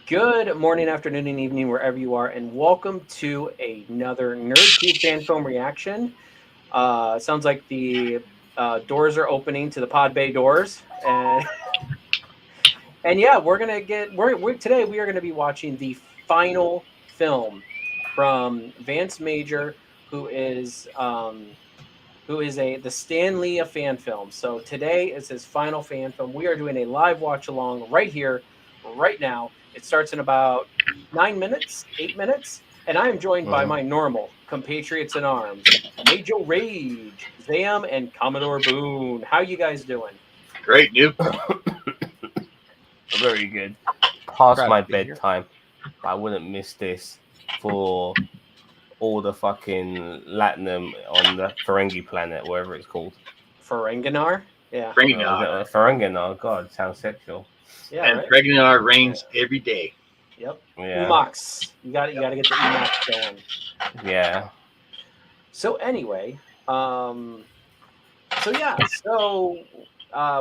Good morning, afternoon, and evening, wherever you are, and welcome to another NerdTube fan film reaction. Sounds like the doors are opening to the Pod Bay doors, and yeah, we're today we are gonna be watching the final film from Vance Major, who is the Stan Lee of fan film. So today is his final fan film. We are doing a live watch along right here, right now. It starts in about 9 minutes, 8 minutes, and I am joined by Mhm. my normal compatriots in arms, Major Rage, Zam, and Commodore Boone. How you guys doing? Great, you. Very good. Past Proud my to be here. bedtime, but I wouldn't miss this for all the fucking Latinum on the Ferengi planet, whatever it's called. Ferenginar? Yeah, Is Pregnant, that a Ferengi? Oh god, sounds sexual. yeah, and right. pregnant Yeah. reigns every day. Yep. Yeah, Umox. You gotta get the Umox going. yeah. So anyway, um, so yeah,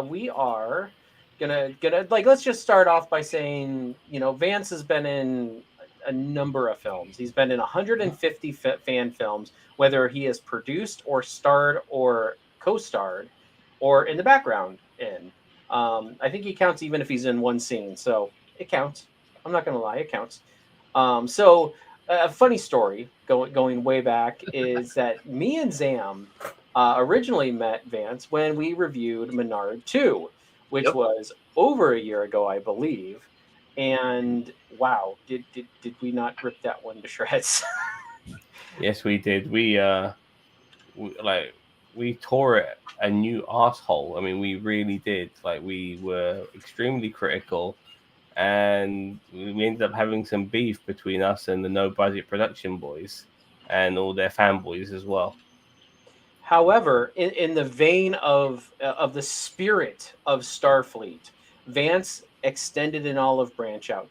we are gonna like let's just start off by saying Vance has been in a number of films. He's been in 150 fan films, whether he has produced or starred or co-starred or in the background in. I think he counts even if he's in one scene, so it counts. I'm not gonna lie, it counts. So a funny story going way back is that me and Zam originally met Vance when we reviewed Menard 2, which Yep. was over a year ago, I believe. And wow, did we not rip that one to shreds? Yes, we did. Like we tore it a new asshole. I mean, we really did. Like we were extremely critical, and we ended up having some beef between us and the no budget production boys and all their fanboys as well. However, in the vein of the spirit of Starfleet, Vance extended an olive branch out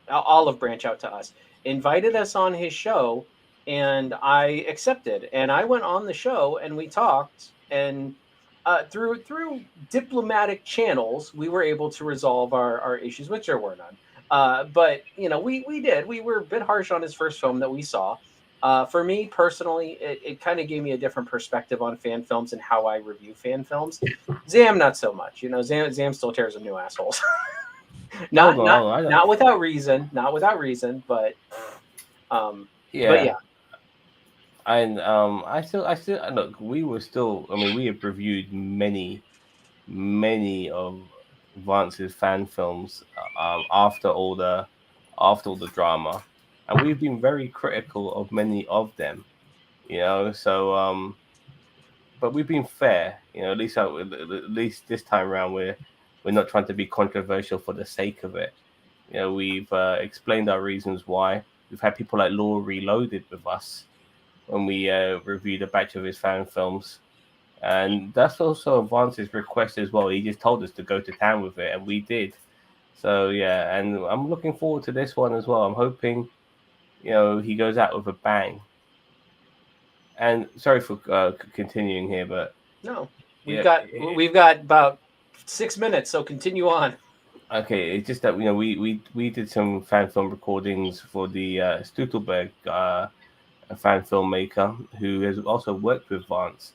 to us, invited us on his show, and I accepted. And I went on the show, and we talked, and through diplomatic channels, we were able to resolve our issues, which there were none. But we were a bit harsh on his first film that we saw. For me personally, it kind of gave me a different perspective on fan films and how I review fan films. Zam, not so much. Zam still tears them new assholes. Hold not on, not hold on. I don't, not without reason. Not without reason. Um, but yeah, yeah, and I still look. We were still. I mean, we have reviewed many of Vance's fan films after all the drama, and we've been very critical of many of them. But we've been fair. At least this time around, we're not trying to be controversial for the sake of it. We've explained our reasons why. We've had people like Law Reloaded with us when we reviewed a batch of his fan films. And that's also Vance's request as well. He just told us to go to town with it, and we did. So yeah, and I'm looking forward to this one as well. I'm hoping he goes out with a bang. And sorry for continuing here, but no, we've yeah, got we've got about 6 minutes, so continue on. okay. It's just that we did some fan film recordings for the Stutelberg, a fan filmmaker who has also worked with Vance.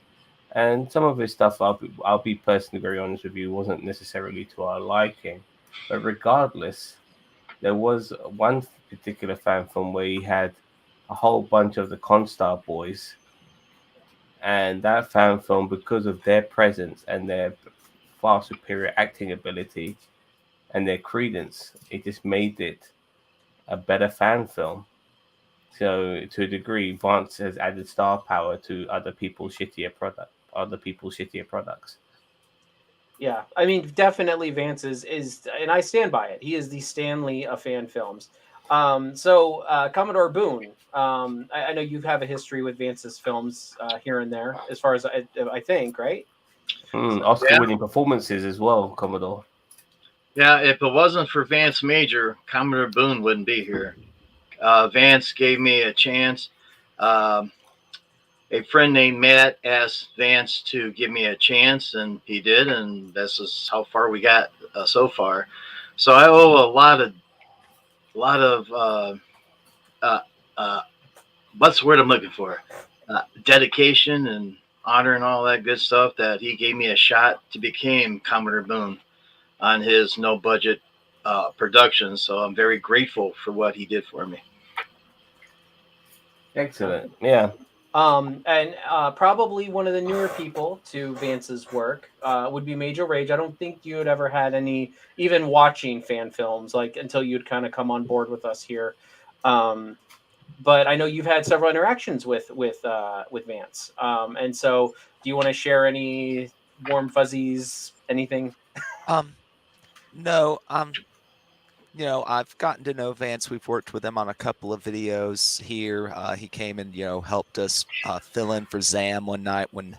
And some of his stuff, I'll be personally very honest with you, wasn't necessarily to our liking. But regardless, there was one particular fan film where he had a whole bunch of the Constar boys, and that fan film, because of their presence and their far superior acting ability and their credence, it just made it a better fan film. So to a degree, Vance has added star power to other people's shittier products. Yeah, I mean, definitely Vance is, and I stand by it. He is the Stanley of fan films. Commodore Boone, I know you have a history with Vance's films here and there, as far as I think, right? So, Yeah. Oscar-winning performances as well, Commodore. Yeah. If it wasn't for Vance Major, Commodore Boone wouldn't be here. Vance gave me a chance. Um, a friend named Matt asked Vance to give me a chance, and he did, and this is how far we got so far. So I owe a lot of lot of uh, uh, what's the word I'm looking for? Dedication and honor and all that good stuff that he gave me a shot to become Commodore Boone on his no budget production. So I'm very grateful for what he did for me. Excellent. Yeah. And probably one of the newer people to Vance's work would be Major Rage. I don't think you had ever had any, even watching fan films, like until you'd kind of come on board with us here. But I know you've had several interactions with Vance. And so, do you want to share any warm fuzzies, anything? Um, no, I've gotten to know Vance. We've worked with him on a couple of videos here. He came and, helped us fill in for Zam one night when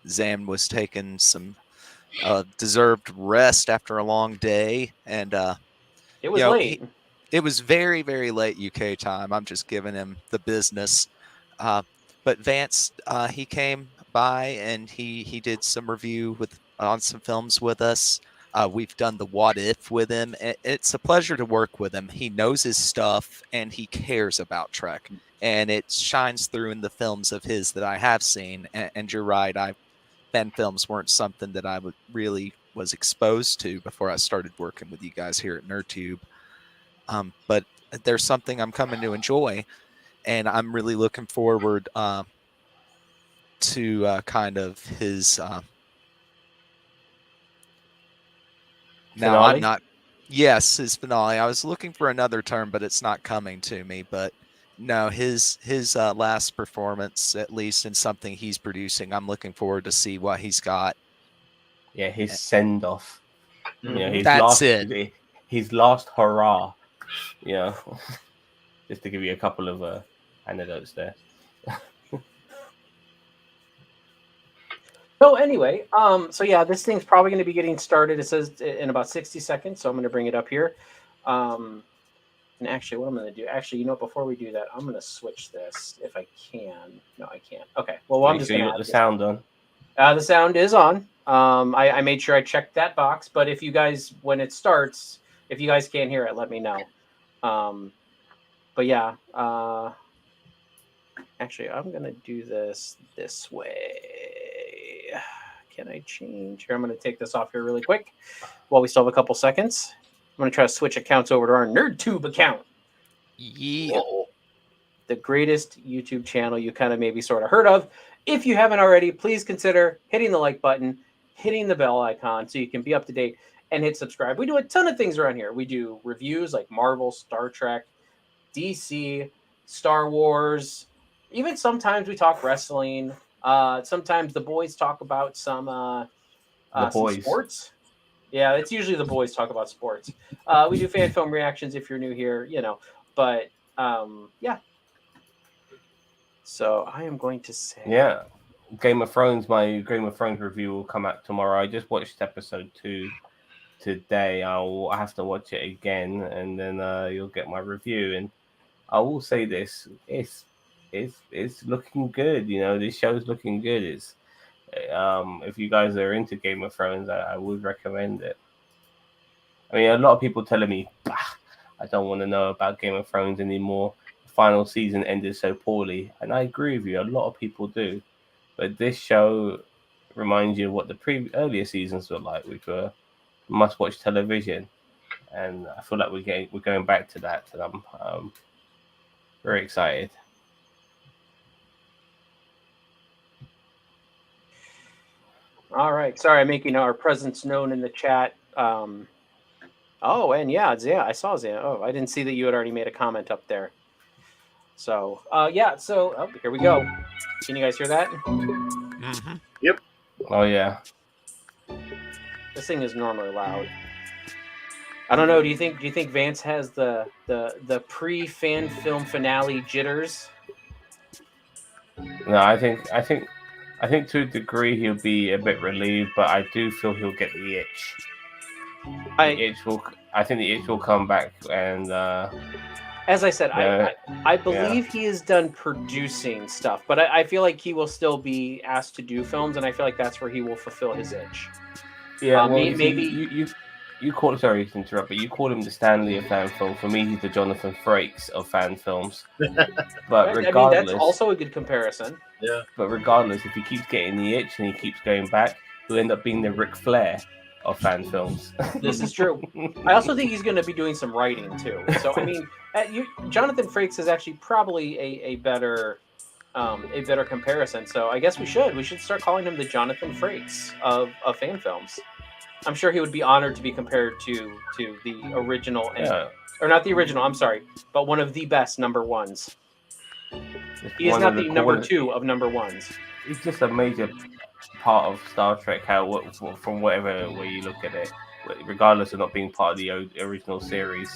Zam was taking some deserved rest after a long day. And, It was late. it was very, very late UK time. I'm just giving him the business. But Vance, he came by and he did some review on some films with us. We've done the What If with him. It's a pleasure to work with him. He knows his stuff and he cares about Trek. And it shines through in the films of his that I have seen. And you're right, fan films weren't something that I really was exposed to before I started working with you guys here at NerdTube. But there's something I'm coming to enjoy. And I'm really looking forward to kind of his... Now Finale? I'm not. Yes, his finale. I was looking for another term, but it's not coming to me. But no, his last performance, at least in something he's producing, I'm looking forward to see what he's got. Yeah, his send off. His That's last, it. His last hurrah. Yeah, just to give you a couple of anecdotes there. So anyway, so yeah, this thing's probably going to be getting started. It says in about 60 seconds, so I'm going to bring it up here. And actually, what I'm going to do, before we do that, I'm going to switch this if I can. No, I can't. Okay. Well, I'm just going to got the sound on. The sound is on. I made sure I checked that box, but if you guys, when it starts, if you guys can't hear it, let me know. But yeah, actually, I'm going to do this way. Can I change here? I'm going to take this off here really quick while we still have a couple seconds. I'm going to try to switch accounts over to our NerdTube account. Yeah. The greatest YouTube channel you kind of maybe sort of heard of. If you haven't already, please consider hitting the like button, hitting the bell icon so you can be up to date, and hit subscribe. We do a ton of things around here. We do reviews like Marvel, Star Trek, DC, Star Wars. Even sometimes we talk wrestling. Sometimes the boys talk about some sports. Yeah, it's usually the boys talk about sports. We do fan film reactions if you're new here, But yeah. So I am going to say, yeah, Game of Thrones. My Game of Thrones review will come out tomorrow. I just watched episode 2 today. I'll have to watch it again, and then you'll get my review. And I will say this: it's looking good. This show's looking good. It's if you guys are into Game of Thrones, I would recommend it. I mean, a lot of people telling me, I don't want to know about Game of Thrones anymore. The final season ended so poorly, and I agree with you. A lot of people do, but this show reminds you of what the earlier seasons were like, which were must-watch television. And I feel like we're going back to that, and I'm very excited. All right. Sorry, I'm making our presence known in the chat. And yeah, I saw Zan. Oh, I didn't see that you had already made a comment up there. So, yeah. So, here we go. Can you guys hear that? Mm-hmm. Yep. Oh yeah. This thing is normally loud. I don't know. Do you think Vance has the pre-fan film finale jitters? No, I think to a degree he'll be a bit relieved, but I do feel he'll get the itch. I think the itch will come back, and as I said, I believe he has done producing stuff, but I feel like he will still be asked to do films, and I feel like that's where he will fulfill his itch. Yeah, well, maybe You call sorry to interrupt, but you call him the Stanley of fan film. For me, he's the Jonathan Frakes of fan films. But I mean, that's regardless, also a good comparison. Yeah. but regardless, if he keeps getting the itch and he keeps going back, he'll end up being the Ric Flair of fan films. This is true. I also think he's going to be doing some writing too. So I mean, Jonathan Frakes is actually probably a better comparison. So I guess we should start calling him the Jonathan Frakes of fan films. I'm sure he would be honored to be compared to the original, Yeah, or not the original. I'm sorry, but one of the best number ones. just He is one not of the number two of number ones. He's just a major part of Star Trek. From whatever way you look at it, regardless of not being part of the original series,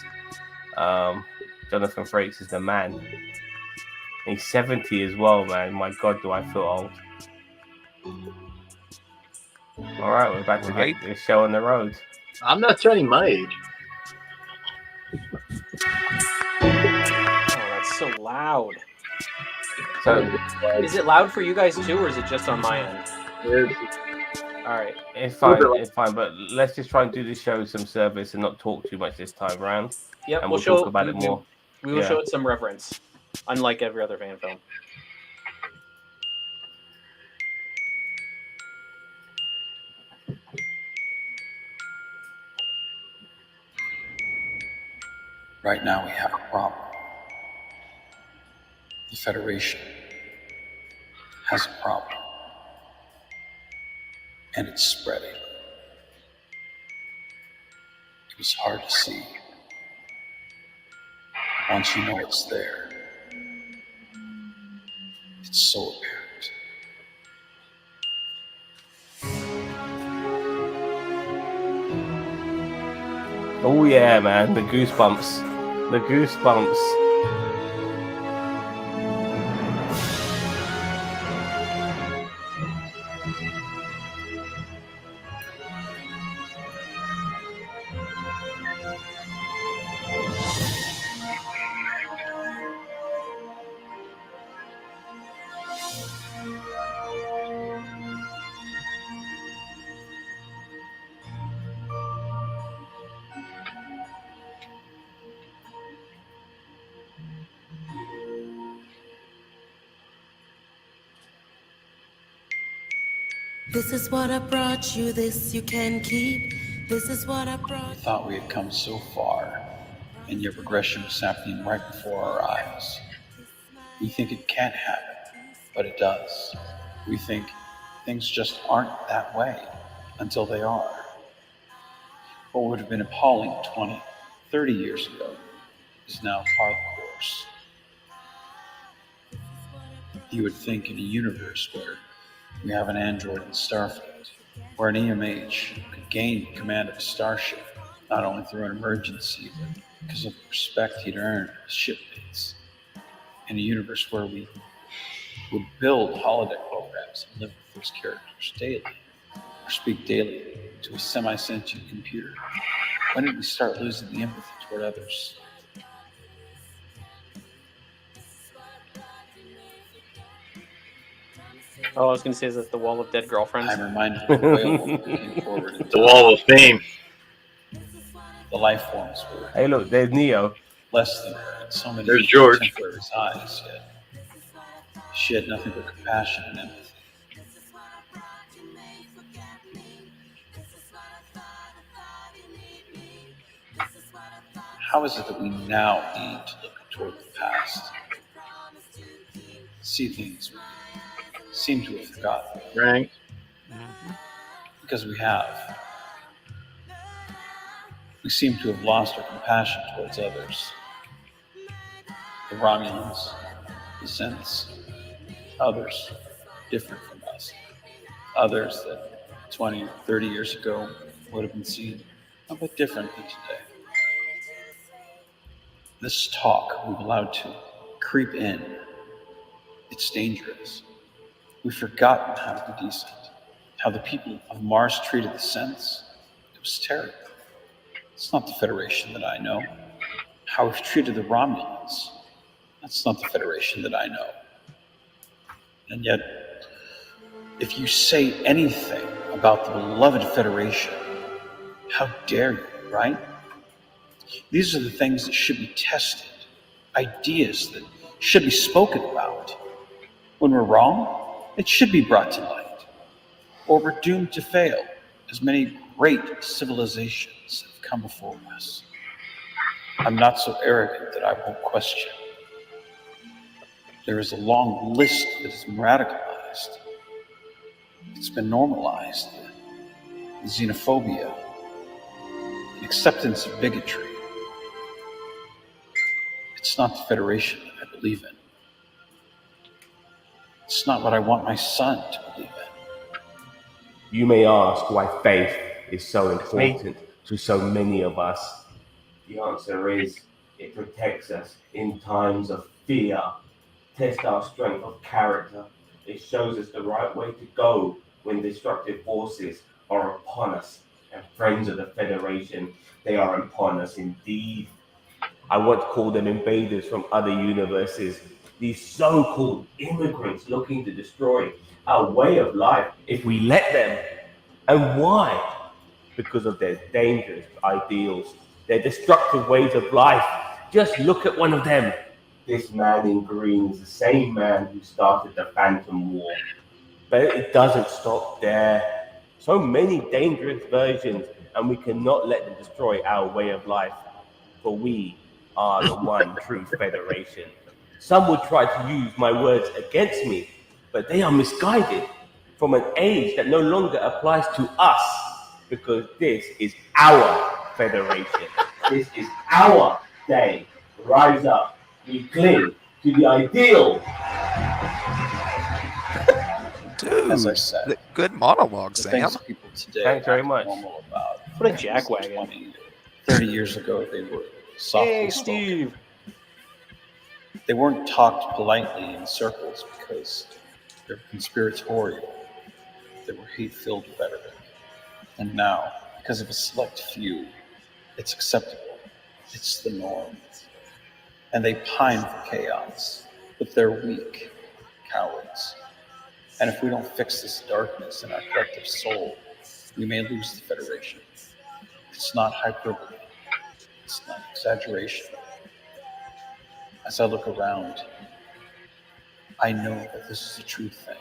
Jonathan Frakes is the man. And he's 70 as well, man. My God, do I feel old. All right, we're about to Right. get this show on the road. I'm not telling my age. Oh, that's so loud. So Is it loud for you guys too, or is it just on my end? All right. it's fine, but let's just try and do this show some service and not talk too much this time around. Yep, And we'll we'll show talk about it more. We will Yeah. show it some reverence, unlike every other fan film. Right now we have a problem. The Federation has a problem. And it's spreading. It was hard to see. Once you know it's there, it's so apparent. Oh yeah, man, the goosebumps. The goosebumps. This is what I brought you, this you can keep. This is what I brought We thought we had come so far, and yet regression was happening right before our eyes. We think it can't happen, but it does. We think things just aren't that way until they are. What would have been appalling 20, 30 years ago is now par the course. You would think in a universe where we have an android in Starfleet, where an EMH could gain command of a starship, not only through an emergency, but because of the respect he'd earned as shipmates. In a universe where we would build holodeck programs and live with those characters daily, or speak daily to a semi-sentient computer, when did we start losing the empathy toward others? Oh, I was going to say, is that the Wall of Dead Girlfriends? I'm reminded of the whale that came forward in The Wall of Fame. the life forms were Hey, look, there's Neo. less than her in so many There's George. contemporaries' eyes, yet she had nothing but compassion and empathy. How is it that we now need to look toward the past, see things we seem to have forgotten? Right. Because we have. We seem to have lost our compassion towards others. The Romulans, the Synths, others different from us. Others that 20, 30 years ago would have been seen a bit differently today. This talk we've allowed to creep in. It's dangerous. We've forgotten how to be decent. How the people of Mars treated the Synths. It was terrible. It's not the Federation that I know. How we've treated the Romulans. That's not the Federation that I know. And yet, if you say anything about the beloved Federation, how dare you? right? These are the things that should be tested, ideas that should be spoken about. When we're wrong, it should be brought to light, or we're doomed to fail, as many great civilizations have come before us. I'm not so arrogant that I won't question. There is a long list that has been radicalized. It's been normalized. Xenophobia, and acceptance of bigotry. It's not the Federation that I believe in. It's not what I want my son to believe in. You may ask why faith is so important to so many of us. The answer is it protects us in times of fear, tests our strength of character. It shows us the right way to go when destructive forces are upon us. And friends of the Federation, they are upon us indeed. I want to call them invaders from other universes, these so-called immigrants looking to destroy our way of life if we let them. And why? Because of their dangerous ideals, their destructive ways of life. Just look at one of them. This man in green is the same man who started the Phantom War. But it doesn't stop there. So many dangerous versions, and we cannot let them destroy our way of life. For we are the one true Federation. Some would try to use my words against me, but they are misguided from an age that no longer applies to us, because this is our Federation. This is our day. Rise up. We cling to the ideal. Dude, As I said, good monologue, the Sam. things people today Thanks very act much. normal about. What a jackwagon. 20, 30 years ago, they were softly Hey, spoken. Steve. They weren't talked politely in circles because they were conspiratorial. They were hate-filled rhetoric. And now, because of a select few, it's acceptable. It's the norm. And they pine for chaos, but they're weak, cowards. And if we don't fix this darkness in our collective soul, we may lose the Federation. It's not hyperbole. It's not exaggeration. As I look around, I know that this is a true thing.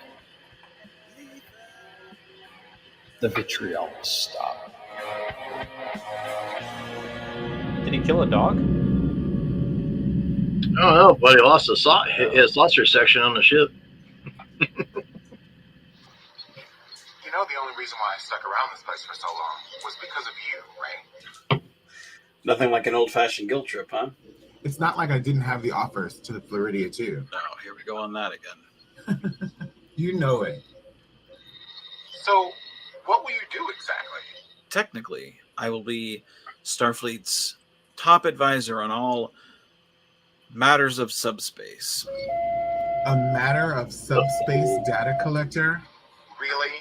The vitriol must stop. Did he kill a dog? I don't know, but he lost his saucer section on the ship. You know, the only reason why I stuck around this place for so long was because of you, right? Nothing like an old-fashioned guilt trip, huh? It's not like I didn't have the offers to the Floridia too. No, here we go on that again. You know it. So, what will you do exactly? Technically, I will be Starfleet's top advisor on all matters of subspace. A matter of subspace data collector. Really?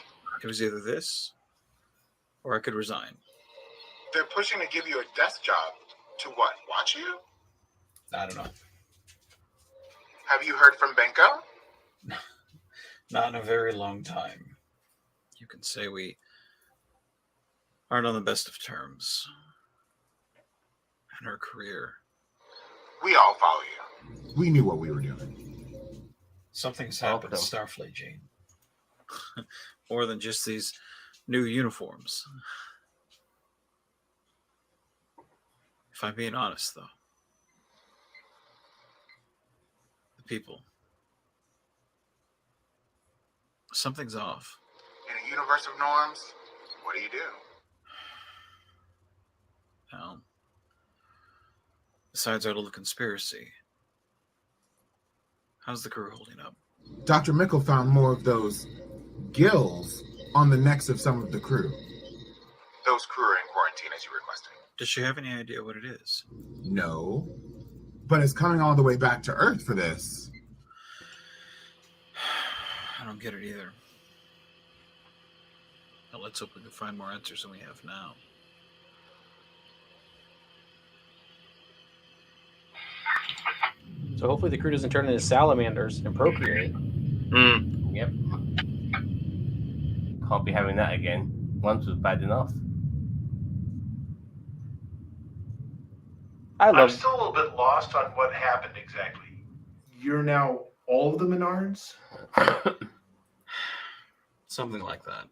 It was either this, or I could resign. They're pushing to give you a desk job. To what? Watch you? I don't know. Have you heard from Benko? Not in a very long time. You can say we aren't on the best of terms. And her career. We all follow you. We knew what we were doing. Something's happened to Starfleet, Gene. More than just these new uniforms. If I'm being honest, though. The people. Something's off. In a universe of norms, what do you do? Now, besides our little conspiracy, how's the crew holding up? Dr. Mickle found more of those gills on the necks of some of the crew. Those crew are in quarantine as you requested. Does she have any idea what it is? No. But it's coming all the way back to Earth for this. I don't get it either. Now let's hope we can find more answers than we have now. So hopefully the crew doesn't turn into salamanders and procreate. Yep. Can't be having that again. Once was bad enough. I I'm love. still a little bit lost on what happened exactly. You're now all of the Menards? Something like that.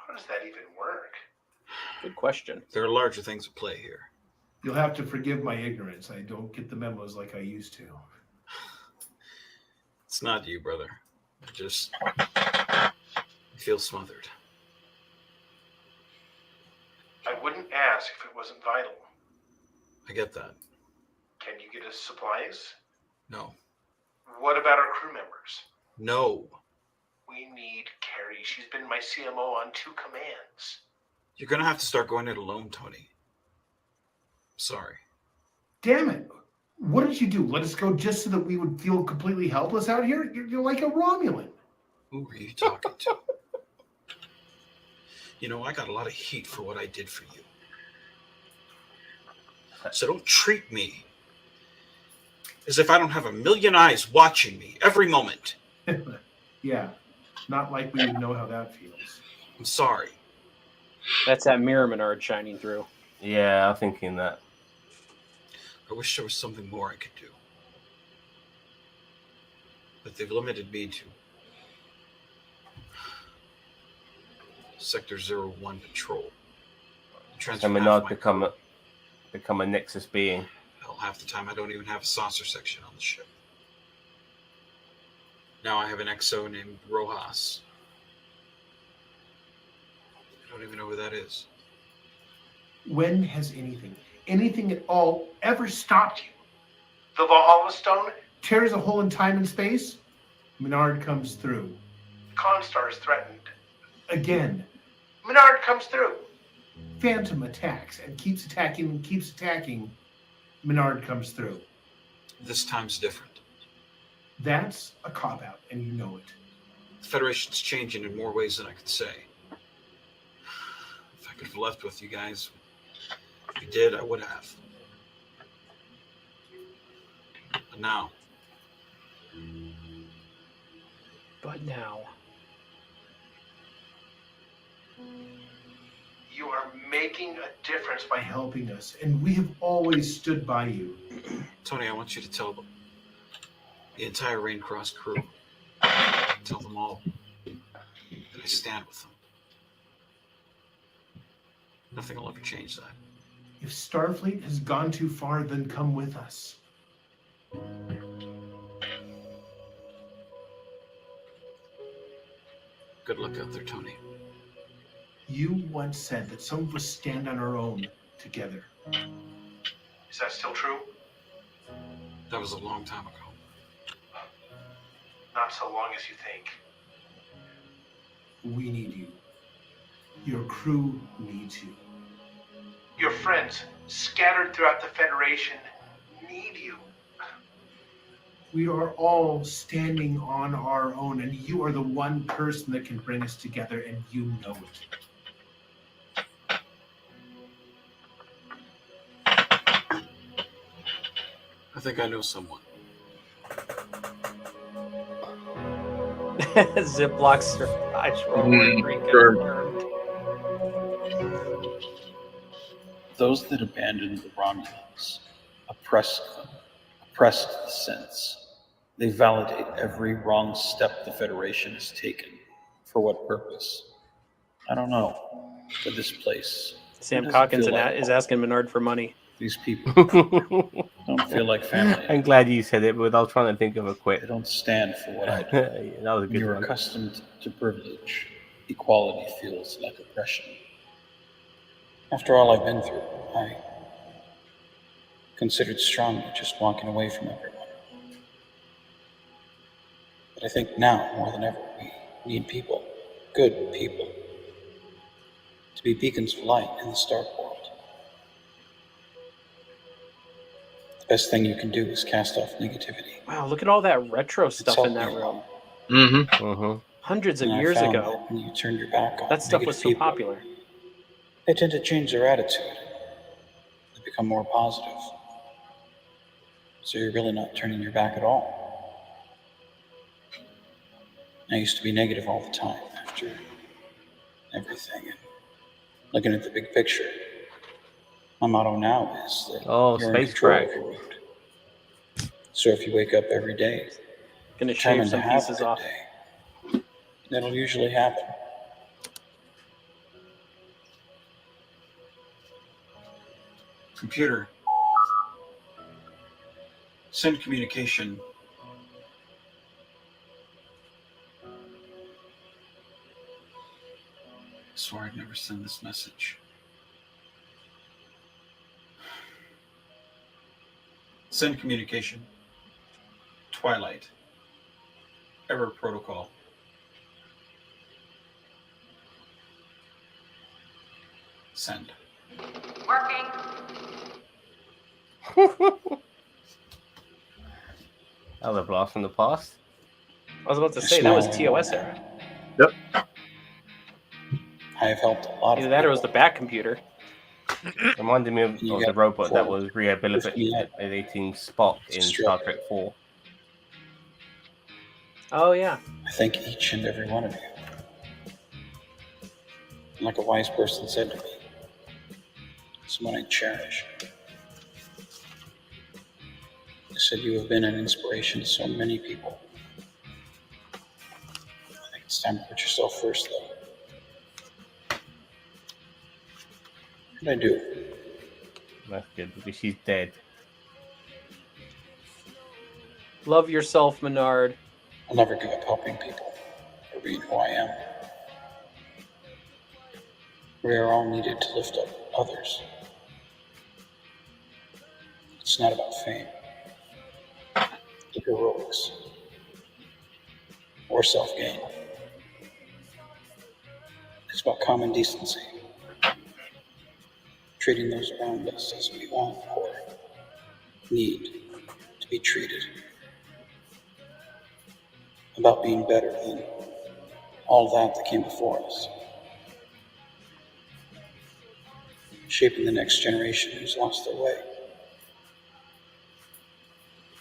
How does that even work? Good question. There are larger things at play here. You'll have to forgive my ignorance. I don't get the memos like I used to. It's not you, brother. I feel smothered. I wouldn't ask if it wasn't vital. I get that. Can you get us supplies? No. What about our crew members? No. We need Carrie. She's been my CMO on 2 commands. You're going to have to start going it alone, Tony. Sorry. Damn it. What did you do? Let us go just so that we would feel completely helpless out here? You're like a Romulan. Who are you talking to? You know, I got a lot of heat for what I did for you. So don't treat me as if I don't have a million eyes watching me every moment. Yeah, not like we would know how that feels. I'm sorry. That's that mirror Menard shining through. Yeah, I'm thinking that. I wish there was something more I could do. But they've limited me to Sector 01 patrol. So Menard become a Nexus being. Hell, half the time I don't even have a saucer section on the ship. Now I have an XO named Rojas. I don't even know who that is. When has anything at all, ever stopped you? The Valhalla Stone tears a hole in time and space. Menard comes through. Constar is threatened. Again. Menard comes through. Phantom attacks and keeps attacking and keeps attacking. Menard comes through. This time's different. That's a cop-out, and you know it. The Federation's changing in more ways than I could say. If I could have left with you guys, if you did, I would have. But now. You are making a difference by helping us, and we have always stood by you. Tony, I want you to tell them. The entire Raincross crew. Tell them all that I stand with them. Nothing will ever change that. If Starfleet has gone too far, then come with us. Good luck out there, Tony. You once said that some of us stand on our own together. Is that still true? That was a long time ago. Not so long as you think. We need you. Your crew needs you. Your friends, scattered throughout the Federation, need you. We are all standing on our own, and you are the one person that can bring us together, and you know it. I think I know someone. Ziploc surprise roll. Those that abandoned the Romulans, oppressed them, oppressed the synths. They validate every wrong step the Federation has taken. For what purpose? I don't know. But this place. Sam Calkins is asking Menard for money. These people don't feel like family. I'm glad you said it, but I was trying to think of a quick. They don't stand for what I do. That was a good You're one. accustomed to privilege. Equality feels like oppression. After all I've been through, I considered strongly just walking away from everyone. But I think now, more than ever, we need people, good people, to be beacons of light in the Stark world. The best thing you can do is cast off negativity. Wow, look at all that retro stuff in that room. Hundreds of And I years found ago. that when you turn your back on That stuff negative was so people, popular. they tend to change their attitude. They become more positive. So you're really not turning your back at all. I used to be negative all the time after everything and looking at the big picture. My motto now is that Oh, you're in space control crack. of your mood. So if you wake up every day Gonna shave determined to some have a pieces good off. day, that'll usually happen. Computer, send communication. I swore I'd never send this message. Send communication. Twilight. Error protocol. Send. Working. Another blast from the past. I was about to say that was TOS era. Yep. I have helped a lot Either of that or it people. was the back computer. Reminded me of You the get robot that forward. was rehabilitating Spock in Star Trek 4. Oh yeah. I thank each and every one of you. And like a wise person said to me, someone I cherish. They said you have been an inspiration to so many people. I think it's time to put yourself first, though. What did I do? That's good because she's dead. Love yourself, Menard. I'll never give up helping people or being who I am. We are all needed to lift up others. It's not about fame, heroics, or self-gain. It's about common decency. Treating those around us as we want or need to be treated. About being better than all that came before us. Shaping the next generation who's lost their way.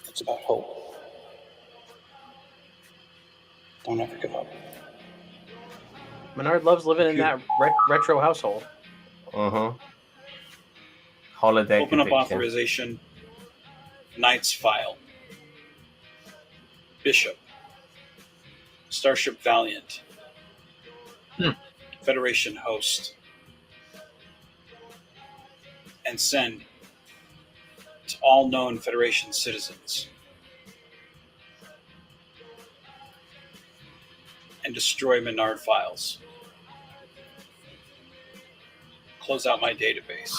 It's about hope. Don't ever give up. Menard loves living in that retro household. Holiday Open up conviction. authorization. Knight's file. Bishop. Starship Valiant. Federation host. And send to all known Federation citizens. And destroy Menard files. Close out my database.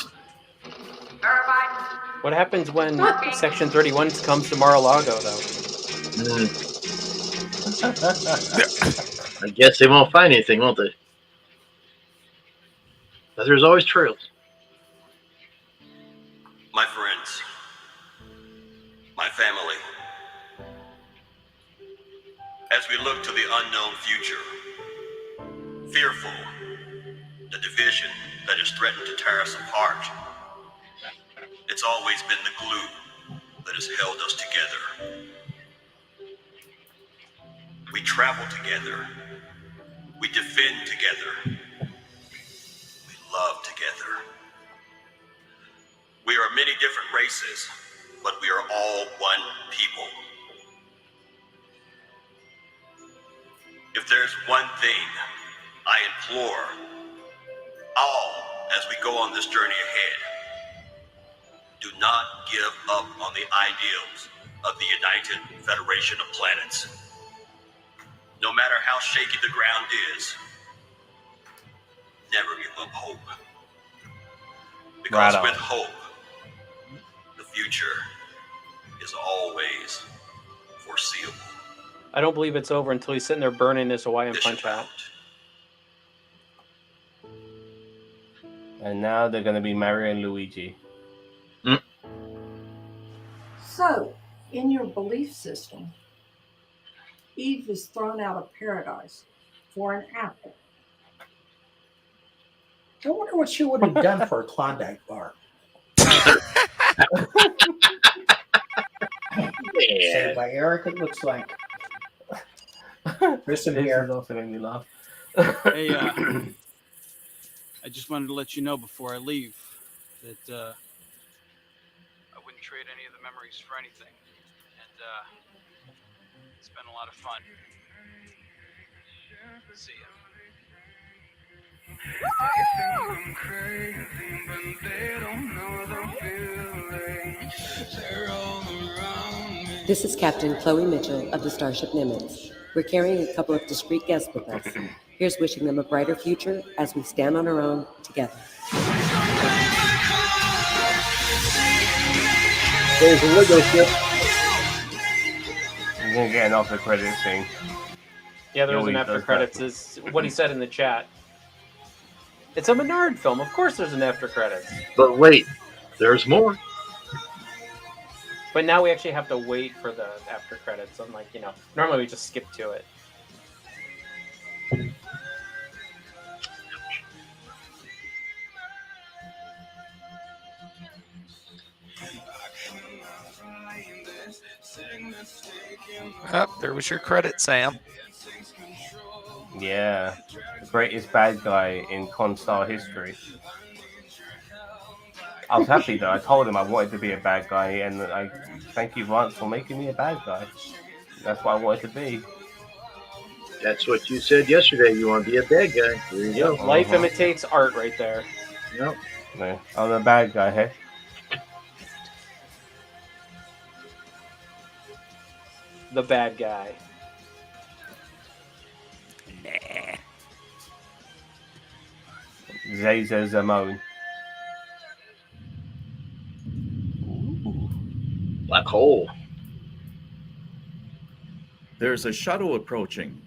What happens when Section 31 comes to Mar-a-Lago, though? I guess they won't find anything, won't they? But there's always trails. My friends, my family, as we look to the unknown future, fearful the division that has threatened to tear us apart, it's always been the glue that has held us together. We travel together, we defend together, we love together. We are many different races, but we are all one people. If there's one thing I implore all as we go on this journey ahead, do not give up on the ideals of the United Federation of Planets. No matter how shaky the ground is, never give up hope. Because with hope, the future is always foreseeable. I don't believe it's over until he's sitting there burning his Hawaiian punch out. And now they're going to be Mario and Luigi. So, in your belief system, Eve is thrown out of paradise for an apple. I wonder what she would have done for a Klondike bar. Saved by Eric, it looks like. Listen here. Also made me laugh. Hey, I just wanted to let you know before I leave. that I wouldn't trade any of the memories for anything. And it's been a lot of fun. See ya. This is Captain Chloe Mitchell of the Starship Nimitz. We're carrying a couple of discreet guests with us. Here's wishing them a brighter future as we stand on our own together. There's a Lego ship. We're gonna get an after credit thing. Yeah, there was an after credits. Is what he said in the chat. It's a Menard film. Of course, there's an after credits. But wait, there's more. But now we actually have to wait for the after credits. Unlike, normally we just skip to it. There was your credit, Sam. Yeah, the greatest bad guy in Constar history. I was happy though. I told him I wanted to be a bad guy, and I thank you, Vance, for making me a bad guy. That's what I wanted to be. That's what you said yesterday. You want to be a bad guy. There you go. Life imitates art right there. Yep. Yeah, I'm a bad guy, hey? The bad guy. Nah. Zaza Zamone. Black hole. There's a shuttle approaching.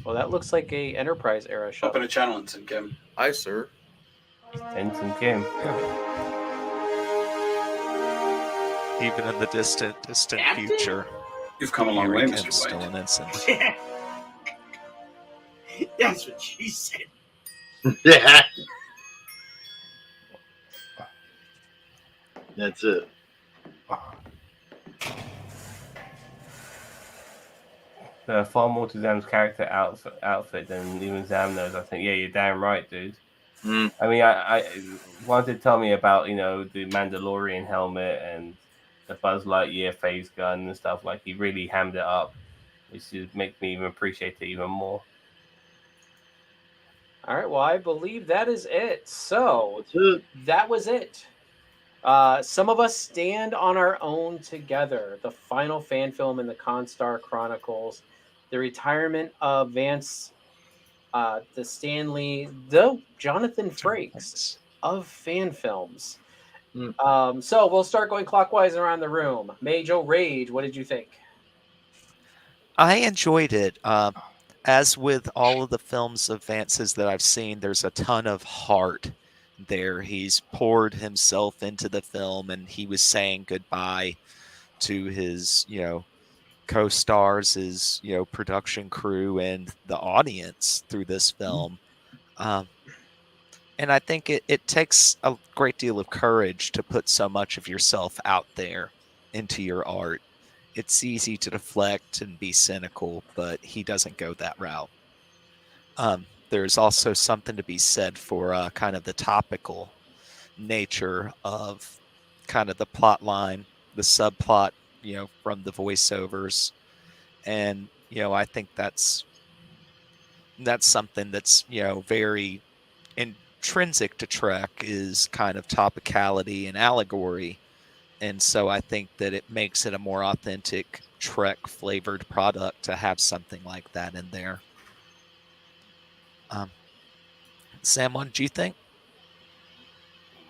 Well, that looks like a Enterprise era shuttle. Open a channel, Ensign Kim. Aye, sir. Ensign Kim. Even in the distant future, You've come a long way, Mr. Still White. an ensign. That's what she said. Yeah. That's it. Far more to Zam's character outfit than even Zam knows. I think. Yeah, you're damn right, dude. Mm. I mean, I wanted to tell me about the Mandalorian helmet and the Buzz Lightyear phase gun and stuff. Like he really hammed it up, which just makes me even appreciate it even more. All right, well, I believe that is it. So that was it. Some of us stand on our own together. The final fan film in the Constar Chronicles, the retirement of Vance, the Stanley, the Jonathan Frakes of fan films. So we'll start going clockwise around the room. Major Rage, what did you think? I enjoyed it. As with all of the films of Vance's that I've seen, there's a ton of heart there. He's poured himself into the film, and he was saying goodbye to his, co-stars, his, production crew, and the audience through this film. And I think it takes a great deal of courage to put so much of yourself out there into your art. It's easy to deflect and be cynical, but he doesn't go that route. There's also something to be said for kind of the topical nature of kind of the plot line, the subplot, from the voiceovers. And, I think that's something that's, very intrinsic to Trek, is kind of topicality and allegory. And so I think that it makes it a more authentic Trek flavored product to have something like that in there. Sam, what did you think?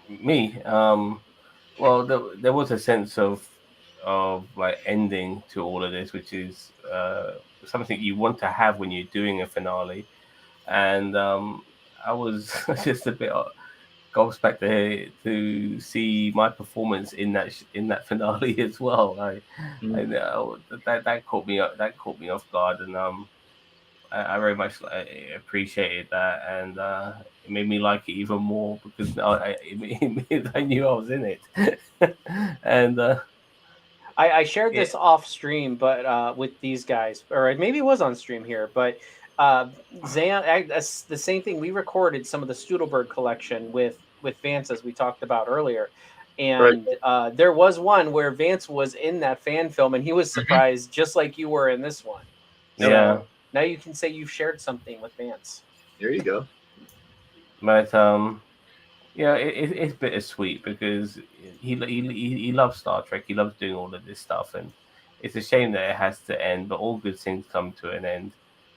Me, well, there was a sense of like ending to all of this, which is something you want to have when you're doing a finale. And I was just a bit gobsmacked to see my performance in that finale as well. I know that caught me up. That caught me off guard, and I very much appreciated that, and it made me like it even more because I knew I was in it, and I shared this off stream, but with these guys, or maybe it was on stream here, but That's the same thing. We recorded some of the Studelberg collection with Vance, as we talked about earlier, Right. and there was one where Vance was in that fan film, and he was surprised, just like you were in this one. So Yeah. now you can say you've shared something with Vance. There you go. But yeah, it's bittersweet because he loves Star Trek. He loves doing all of this stuff, and it's a shame that it has to end. But all good things come to an end,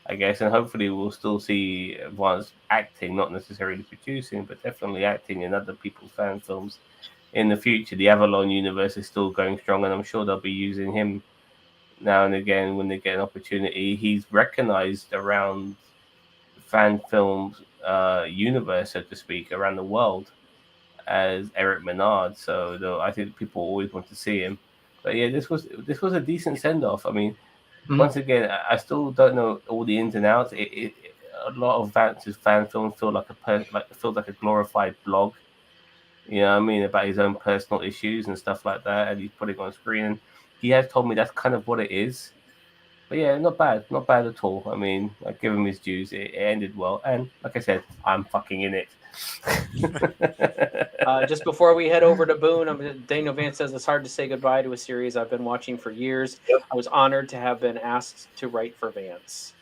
I guess. And hopefully, we'll still see Vance acting, not necessarily producing, but definitely acting in other people's fan films in the future. The Avalon universe is still going strong, and I'm sure they'll be using him now and again when they get an opportunity. He's recognized around fan films universe, so to speak, around the world as Eric Menard. So though I think people always want to see him. But yeah, this was a decent send off. I mean, once again, I still don't know all the ins and outs. A lot of Vance's fan films feel like feels like a glorified blog. You know what I mean, about his own personal issues and stuff like that, and he's putting on screen. And he has told me that's kind of what it is. But yeah, not bad at all. I mean, I give him his dues. It ended well, and like I said, I'm fucking in it. Just before we head over to Boone, Daniel Vance says it's hard to say goodbye to a series I've been watching for years. I was honored to have been asked to write for Vance.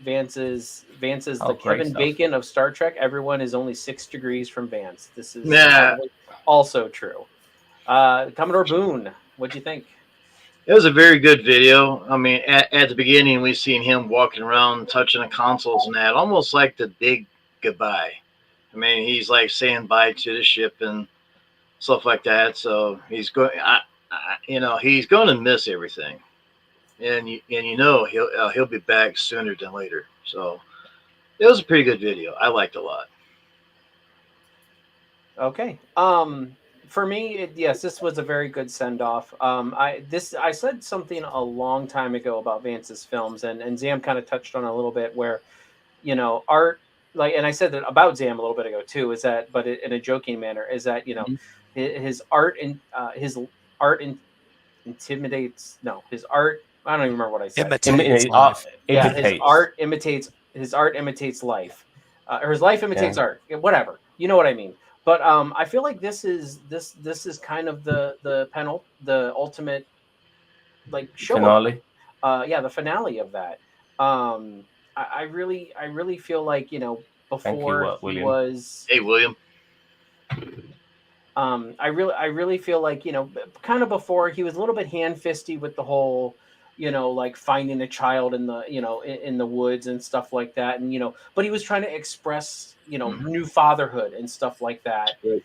Vance is Oh, the great Kevin stuff. Bacon of Star Trek. Everyone is only 6 degrees from Vance. This is Yeah. also true. Commodore Boone, what'd you think? It was a very good video. I mean, at the beginning, we seen him walking around, touching the consoles and that, almost like the big goodbye. I mean, he's like saying bye to the ship and stuff like that. So he's going, he's going to miss everything, and he'll be back sooner than later. So it was a pretty good video. I liked it a lot. Okay. For me, yes, this was a very good send off. I said something a long time ago about Vance's films, and Zam kind of touched on it a little bit, where art, like, and I said that about Zam a little bit ago too, is that, but in a joking manner, is that his art and his art intimidates. No, his art. I don't even remember what I said. Imitates life. Yeah, Imitates. his art imitates life, or his life imitates Yeah. art. Whatever, you know what I mean. But I feel like this is kind of the ultimate, like, show of Finale. yeah, the finale of that. I really feel like, Thank you, before he William. was, Hey, William. I really feel like, kind of before he was a little bit hand-fisty with the whole, like finding a child in the, in the woods and stuff like that, and but he was trying to express, new fatherhood and stuff like that, Right.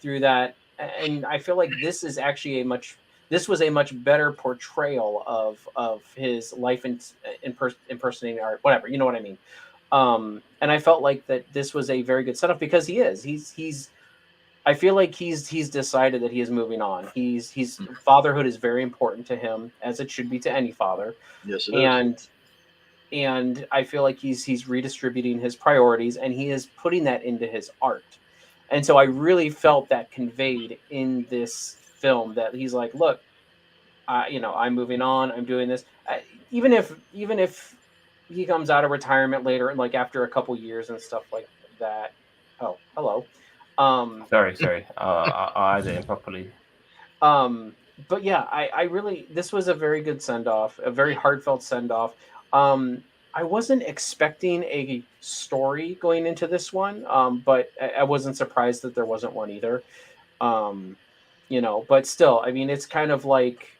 through that. And I feel like this was a much better portrayal of his life impersonating art, whatever, you know what I mean. And I felt like that this was a very good setup, because he's I feel like he's decided that he is moving on. He's fatherhood is very important to him, as it should be to any father. Yes, it is. And I feel like he's redistributing his priorities, and he is putting that into his art. And so I really felt that conveyed in this film, that he's like, look, I'm moving on. I'm doing this. Even if he comes out of retirement later, like after a couple years and stuff like that. Oh, hello. Sorry. I did it properly. But yeah, I really, this was a very good send off, a very heartfelt send off. I wasn't expecting a story going into this one, but I wasn't surprised that there wasn't one either. Um, but still, I mean, it's kind of like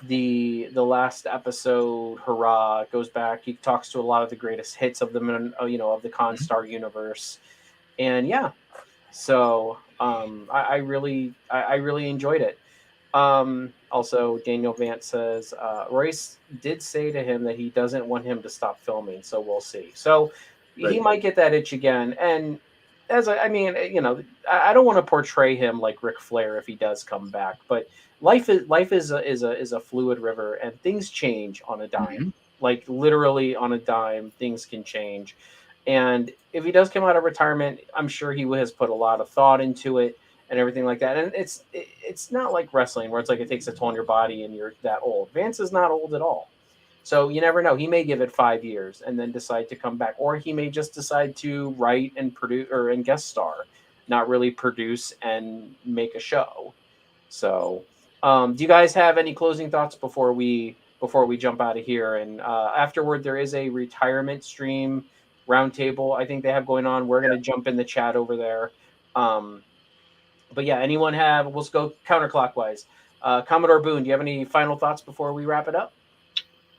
the last episode, hurrah, goes back. He talks to a lot of the greatest hits of of the Constar universe, and yeah, so I really enjoyed it. Also, Daniel Vance says Royce did say to him that he doesn't want him to stop filming, so we'll see. So he Right. might get that itch again. And I mean, I don't want to portray him like Ric Flair if he does come back, but life is a fluid river, and things change on a dime. Like, literally on a dime, things can change. And if he does come out of retirement, I'm sure he has put a lot of thought into it and everything like that. And it's not like wrestling, where it's like it takes a toll on your body and you're that old. Vance is not old at all. So you never know. He may give it 5 years and then decide to come back, or he may just decide to write and produce and guest star, not really produce and make a show. So, do you guys have any closing thoughts before we jump out of here? And afterward, there is a retirement stream roundtable I think they have going on. We're going to jump in the chat over there. But yeah, anyone have? We'll go counterclockwise. Commodore Boone, do you have any final thoughts before we wrap it up?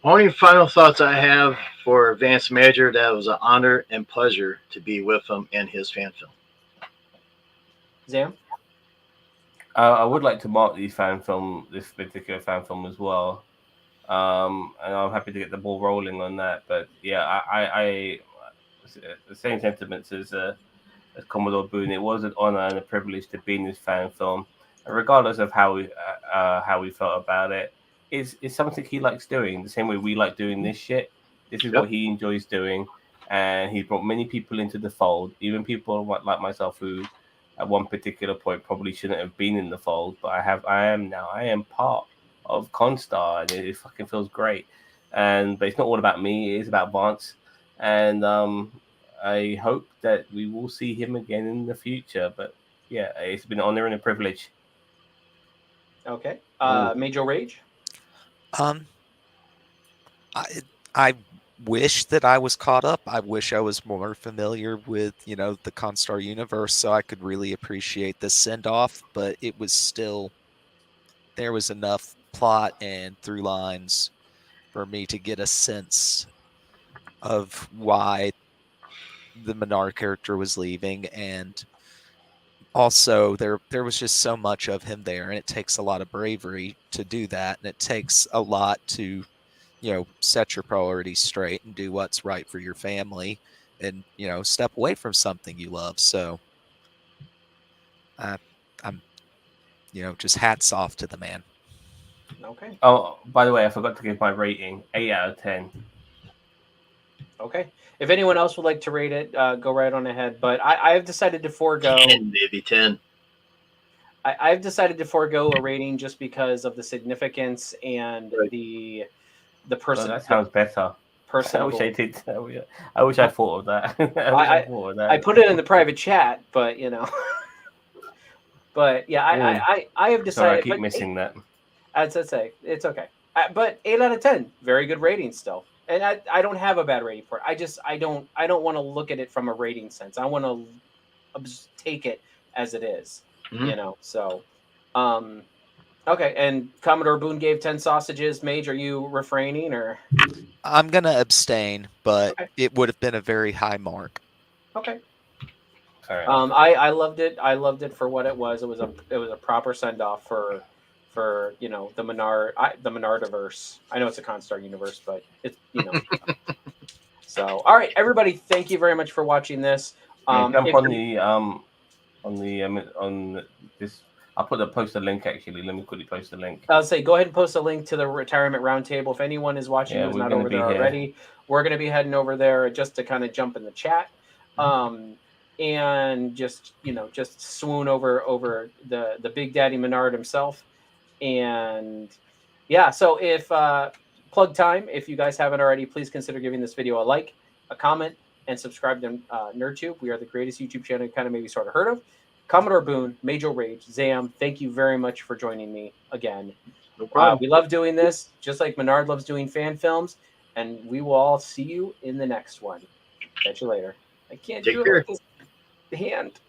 Only final thoughts I have for Vance Major, that it was an honor and pleasure to be with him in his fan film. Zam? I would like to mark this particular fan film as well. And I'm happy to get the ball rolling on that. But yeah, I the same sentiments as Commodore Boone. It was an honor and a privilege to be in this fan film, and regardless of how we felt about it, it's something he likes doing. The same way we like doing this shit. This is what he enjoys doing, and he brought many people into the fold, even people like myself who, at one particular point, probably shouldn't have been in the fold, but I am now. I am part of Constar, and it fucking feels great. But it's not all about me; it is about Vance, and I hope that we will see him again in the future. But yeah, it's been an honor and a privilege. Okay, Major Rage. I wish that I was caught up. I wish I was more familiar with, the Constar universe so I could really appreciate the send-off, but it was still, there was enough plot and through lines for me to get a sense of why the Menard character was leaving, and also there was just so much of him there, and it takes a lot of bravery to do that, and it takes a lot to set your priorities straight and do what's right for your family, and step away from something you love. So I'm just hats off to the man. Okay. Oh, by the way, I forgot to give my rating. 8 out of 10. Okay. If anyone else would like to rate it, go right on ahead. But I have decided to forego 10, maybe 10. I've decided to forego a rating just because of the significance and the person. Well, that sounds better. Personal. I wish I did. I wish I thought of that. I thought of that. I put it in the private chat, but But yeah, I have decided. Sorry, I keep missing that. As I say, it's okay. But 8 out of 10, very good rating still. And I don't have a bad rating for it. I don't want to look at it from a rating sense. I want to take it as it is. Mm-hmm. So, okay. And Commodore Boone gave 10 sausages. Mage, are you refraining or? I'm gonna abstain, but it would have been a very high mark. Okay. I loved it. I loved it for what it was. It was a proper send off for the Menardiverse. I know it's a Constar universe, but it's So all right, everybody, thank you very much for watching this. Jump on this. I'll post a link actually. Let me quickly post the link. I'll say go ahead and post a link to the retirement roundtable. If anyone is watching who's not over there already, we're going to be heading over there just to kind of jump in the chat. And just swoon over the Big Daddy Menard himself. And yeah, so if plug time, if you guys haven't already, please consider giving this video a like, a comment, and subscribe to NerdTube. We are the greatest YouTube channel you kind of maybe sort of heard of. Commodore Boone, Major Rage, Zam, thank you very much for joining me again. No problem. We love doing this, just like Menard loves doing fan films, and we will all see you in the next one. Catch you later. I can't do it with this hand.